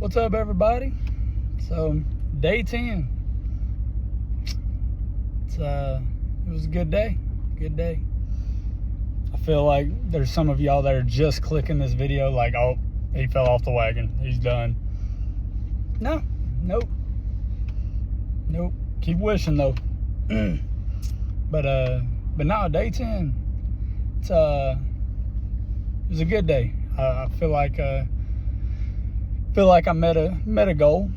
What's up, everybody? So, day 10. It was a good day. Good day. I feel like there's some of y'all that are just clicking this video like, oh, he fell off the wagon. He's done. Nope. Keep wishing though. But no, day 10. It was a good day. I feel like I met a goal.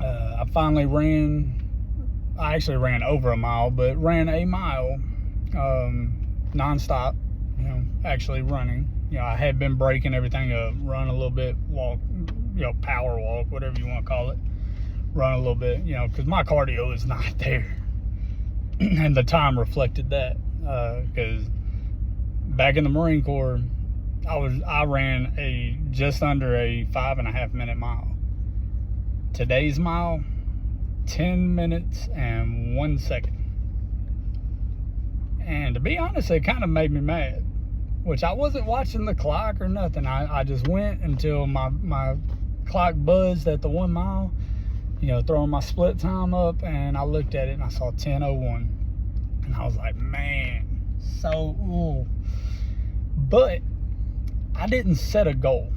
I actually ran over a mile, but ran a mile nonstop, actually running. I had been breaking everything up, run a little bit, walk, power walk, whatever you want to call it. Run a little bit, because my cardio is not there. And the time reflected that, because back in the Marine Corps, I ran just under a 5.5 minute mile. Today's mile, 10 minutes and 1 second. And to be honest, it kind of made me mad, which I wasn't watching the clock or nothing. I just went until my clock buzzed at the 1 mile, throwing my split time up, and I looked at it and I saw 10:01. And I was like, man, ooh. But I didn't set a goal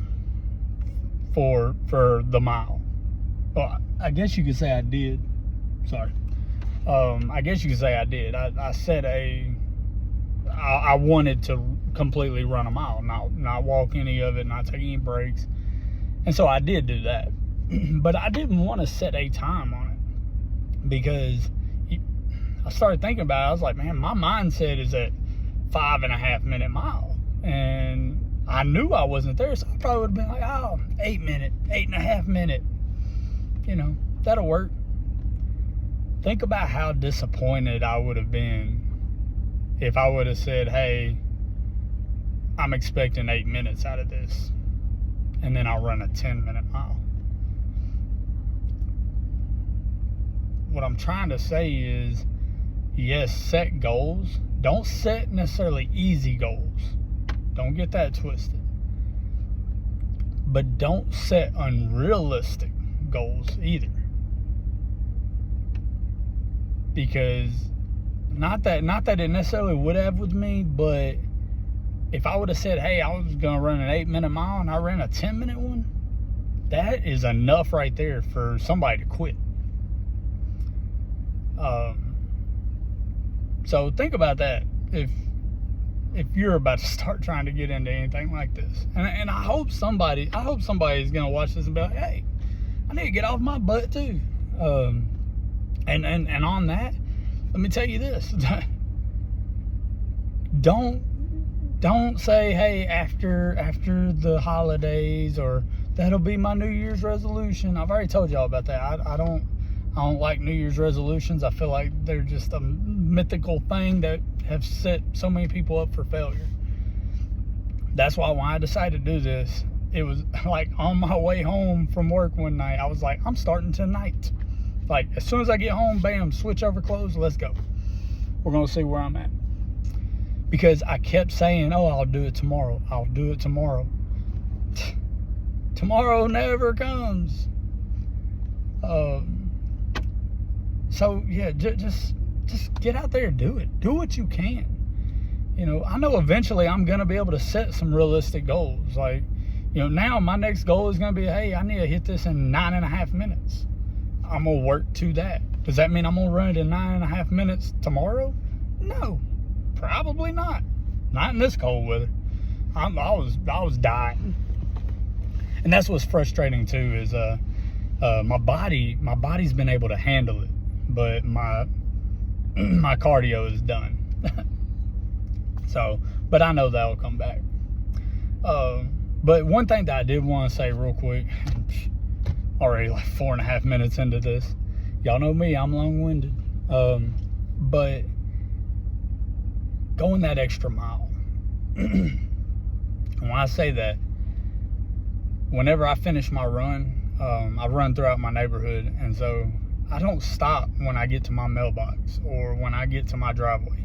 for the mile. Well, I guess you could say I did. Sorry. I guess you could say I did. I set I wanted to completely run a mile, not walk any of it, not take any breaks. And so I did do that. But I didn't want to set a time on it, because I started thinking about it. I was like, man, my mindset is at 5.5 minute mile. And I knew I wasn't there, so I probably would have been like, 8.5 minute. That'll work. Think about how disappointed I would have been if I would have said, hey, I'm expecting 8 minutes out of this, and then I'll run a 10-minute mile. What I'm trying to say is, yes, set goals. Don't set necessarily easy goals. Don't get that twisted. But don't set unrealistic goals either. Because not that it necessarily would have with me, but if I would have said, hey, I was going to run an 8-minute mile and I ran a 10-minute one, that is enough right there for somebody to quit. So think about that if you're about to start trying to get into anything like this. And I hope somebody's going to watch this and be like, hey, I need to get off my butt too. And on that, let me tell you this. Don't say, hey, after the holidays, or that'll be my New Year's resolution. I've already told y'all about that. I don't like New Year's resolutions. I feel like they're just a mythical thing that have set so many people up for failure. That's why when I decided to do this, it was like on my way home from work one night, I was like, I'm starting tonight. Like, as soon as I get home, bam, switch over clothes, let's go. We're going to see where I'm at. Because I kept saying, oh, I'll do it tomorrow. I'll do it tomorrow. Tomorrow never comes. So yeah, just get out there and do it. Do what you can. I know eventually I'm gonna be able to set some realistic goals. Like, now my next goal is gonna be, hey, I need to hit this in 9.5 minutes. I'm gonna work to that. Does that mean I'm gonna run it in 9.5 minutes tomorrow? No, probably not. Not in this cold weather. I was dying. And that's what's frustrating too, is my body's been able to handle it, but my cardio is done. So, but I know that'll come back. But one thing that I did want to say real quick, already like 4.5 minutes into this, y'all know me, I'm long-winded, but going that extra mile. When I say that, whenever I finish my run, I run throughout my neighborhood, and so I don't stop when I get to my mailbox or when I get to my driveway.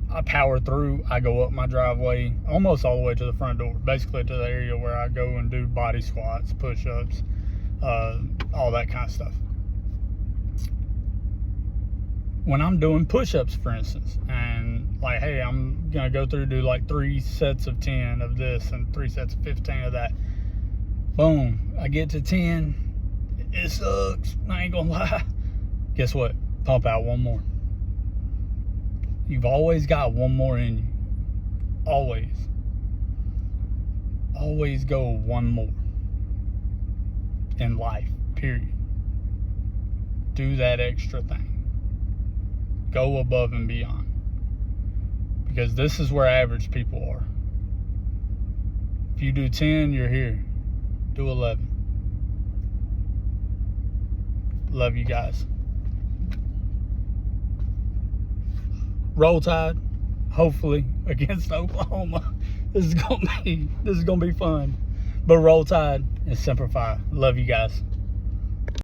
I power through. I go up my driveway almost all the way to the front door, basically to the area where I go and do body squats, push-ups, all that kind of stuff. When I'm doing push-ups, for instance, and like, hey, I'm gonna go through, do like 3 sets of 10 of this and 3 sets of 15 of that. Boom, I get to 10, it sucks, I ain't gonna lie. Guess what? Pump out one more. You've always got one more in you. Always. Always go one more in life, period. Do that extra thing. Go above and beyond. Because this is where average people are. If you do 10, you're here. Do 11. Love you guys. Roll Tide, hopefully, against Oklahoma. This is gonna be fun. But Roll Tide and Semper Fi. Love you guys.